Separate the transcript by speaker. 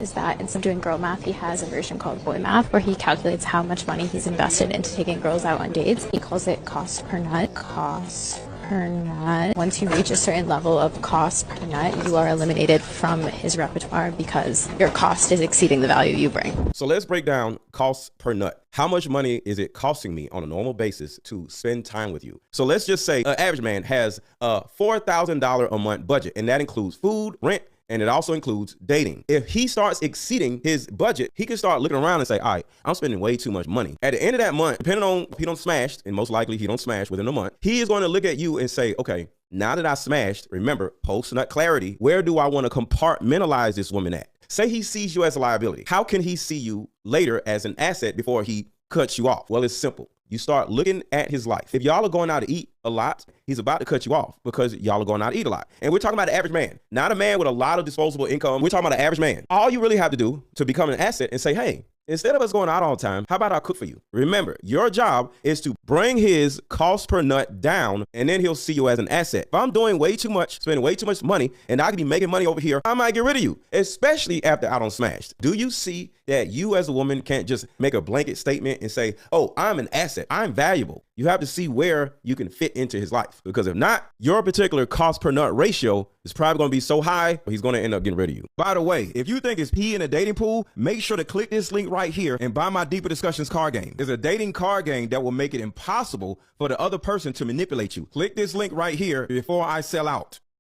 Speaker 1: is that instead of doing girl math, he has a version called boy math where he calculates how much money he's invested into taking girls out on dates. He calls it cost per nut. Cost per nut. Once you reach a certain level of cost per nut, you are eliminated from his repertoire because your cost is exceeding the value you bring.
Speaker 2: So let's break down cost per nut. How much money is it costing me on a normal basis to spend time with you? So let's just say an average man has a $4,000 a month budget, and that includes food, rent, and it also includes dating. If he starts exceeding his budget, he can start looking around and say, all right, I'm spending way too much money. At the end of that month, depending on if he don't smash, and most likely he don't smash within a month, he is going to look at you and say, okay, now that I smashed, remember, post-nut clarity, where do I want to compartmentalize this woman at? Say he sees you as a liability. How can he see you later as an asset before he cuts you off? Well, it's simple. You start looking at his life. If y'all are going out to eat a lot, he's about to cut you off because y'all are going out to eat a lot. And we're talking about an average man, not a man with a lot of disposable income. We're talking about an average man. All you really have to do to become an asset and say, hey, instead of us going out all the time, how about I cook for you? Remember, your job is to bring his cost per nut down, and then he'll see you as an asset. If I'm doing way too much, spending way too much money, and I can be making money over here, I might get rid of you, especially after I don't smash. Do you see that you as a woman can't just make a blanket statement and say, oh, I'm an asset, I'm valuable? You have to see where you can fit into his life, because if not, your particular cost per nut ratio is probably going to be so high, he's going to end up getting rid of you. By the way, if you think it's pee in a dating pool, make sure to click this link right here and buy my Deeper Discussions card game. It's a dating card game that will make it impossible for the other person to manipulate you. Click this link right here before I sell out.